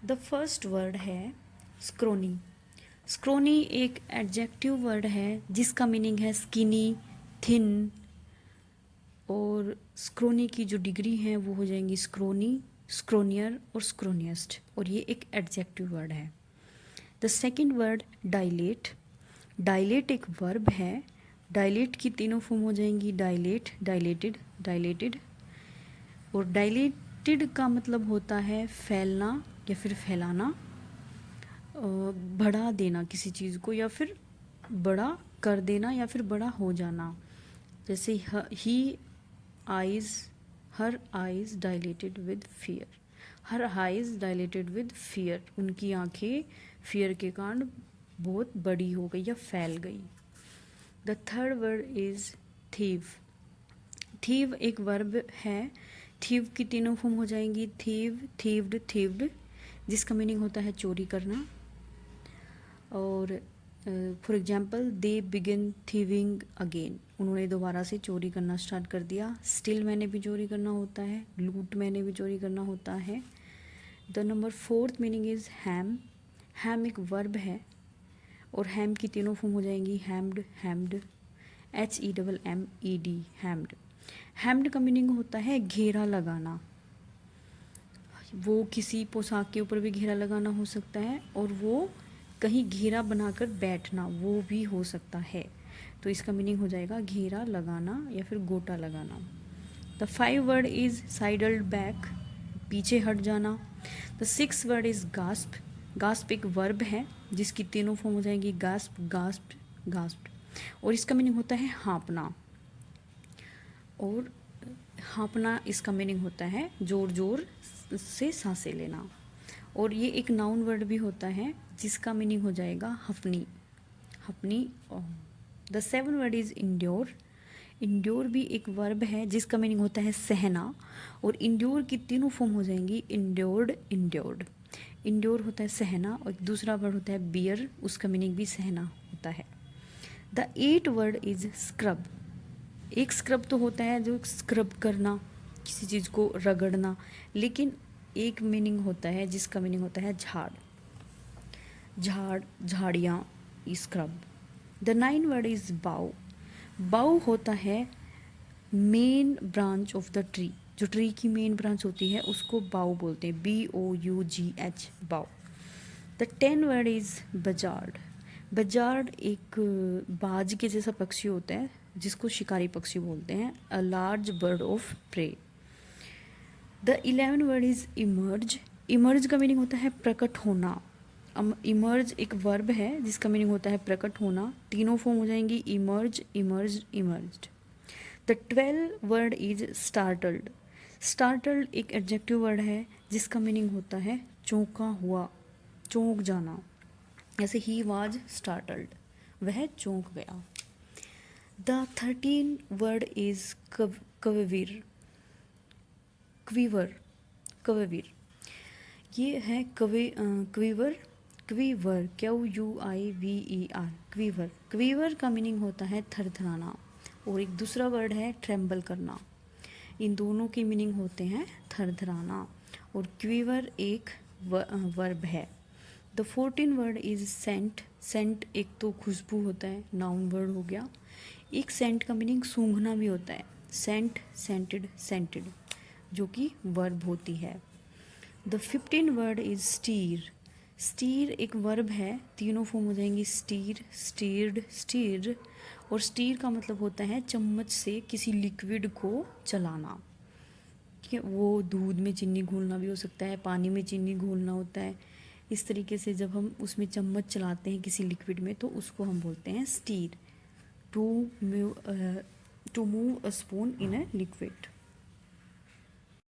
The first word है स्क्रोनी। स्क्रोनी एक adjective word है जिसका मीनिंग है स्किनी, थिन, और स्क्रोनी की जो डिग्री है वो हो जाएंगी स्क्रोनी, स्क्रोनियर और स्क्रोनियस्ट, और ये एक एडजेक्टिव वर्ड है। The second word dilate. Dilate एक वर्ब है। डायलेट की तीनों फॉर्म हो जाएंगी डायलेट, डायलेटेड, डायलेटेड। और डायलेटेड का मतलब होता है फैलना या फिर फैलाना, बढ़ा देना किसी चीज़ को, या फिर बड़ा कर देना, या फिर बड़ा हो जाना। जैसे ही eyes, her eyes dilated with fear, her eyes dilated with fear, उनकी आंखें फियर के कारण बहुत बड़ी हो गई या फैल गई। The third word is thief. Thief एक वर्ब है। थीव की तीनों फॉर्म हो जाएंगी थीव, थीव्ड, थीव्ड, जिसका मीनिंग होता है चोरी करना। और for example they begin thieving again, उन्होंने दोबारा से चोरी करना स्टार्ट कर दिया। स्टिल मैंने भी चोरी करना होता है, लूट मैंने भी चोरी करना होता है। The number fourth meaning is ham. Ham एक वर्ब है और हैम की तीनों फॉर्म हो जाएंगी हैम्ड, हैम्ड, HEMMED, हैम्ड। हैम्ड का मीनिंग होता है घेरा लगाना। वो किसी पोशाक के ऊपर भी घेरा लगाना हो सकता है, और वो कहीं घेरा बनाकर बैठना वो भी हो सकता है। तो इसका मीनिंग हो जाएगा घेरा लगाना या फिर गोटा लगाना। The five word is sidled back, पीछे हट जाना। The six word is gasp. Gasp एक वर्ब है जिसकी तीनों फॉर्म हो जाएंगी गास्प, गास्प, गास्प, और इसका मीनिंग होता है हाँपना। और हाँपना इसका मीनिंग होता है जोर जोर से सांसें लेना। और ये एक नाउन वर्ड भी होता है जिसका मीनिंग हो जाएगा हफनी, हफनी। The seven word is endure. Endure भी एक वर्ब है जिसका मीनिंग होता है सहना, और इंड्योर की तीनों फॉर्म हो जाएंगी इंड्योर्ड, इंड्योर्ड। इंड्योर होता है सहना, और दूसरा वर्ड होता है बियर, उसका मीनिंग भी सहना होता है। The eight word is scrub. एक स्क्रब तो होता है जो स्क्रब करना, किसी चीज़ को रगड़ना, लेकिन एक मीनिंग होता है जिसका मीनिंग होता है झाड़, झाड़, झाड़ियाँ, scrub. The nine word is bough. Bough होता है main branch of the tree, जो ट्री की मेन ब्रांच होती है उसको बाउ बोलते हैं, BOUGH, bough. The 10 word is buzzard. Buzzard एक बाज के जैसा पक्षी होता है जिसको शिकारी पक्षी बोलते हैं, a large bird of prey. The 11 word is emerge. Emerge का मीनिंग होता है प्रकट होना। इमर्ज एक वर्ब है जिसका मीनिंग होता है प्रकट होना। तीनों फॉर्म हो जाएंगी emerge, emerge, emerged. The 12 word is startled. Startled एक एडजेक्टिव वर्ड है जिसका मीनिंग होता है चौंका हुआ, चौंक जाना। ऐसे ही वाज स्टार्टल्ड, वह चौंक गया। The 13 word is quiver, quiver, quiver. ये है quiver, quiver, QUIVER, quiver. Quiver का मीनिंग होता है थरथराना, और एक दूसरा वर्ड है ट्रेम्बल करना। इन दोनों की मीनिंग होते हैं थरथराना, और क्वीवर एक वर्ब है। The 14 word is scent. Scent एक तो खुशबू होता है, नाउन वर्ड हो गया। एक सेंट का मीनिंग सूंघना भी होता है, सेंट, सेंटेड, सेंटेड, जो कि वर्ब होती है। The 15 word is stir. Stir एक वर्ब है, तीनों फॉर्म हो जाएंगी स्टीर, स्टीर्ड, स्टीर, और स्टीर का मतलब होता है चम्मच से किसी लिक्विड को चलाना। कि वो दूध में चीनी घोलना भी हो सकता है, पानी में चीनी घोलना होता है। इस तरीके से जब हम उसमें चम्मच चलाते हैं किसी लिक्विड में तो उसको हम बोलते हैं steer, to move a spoon in a liquid.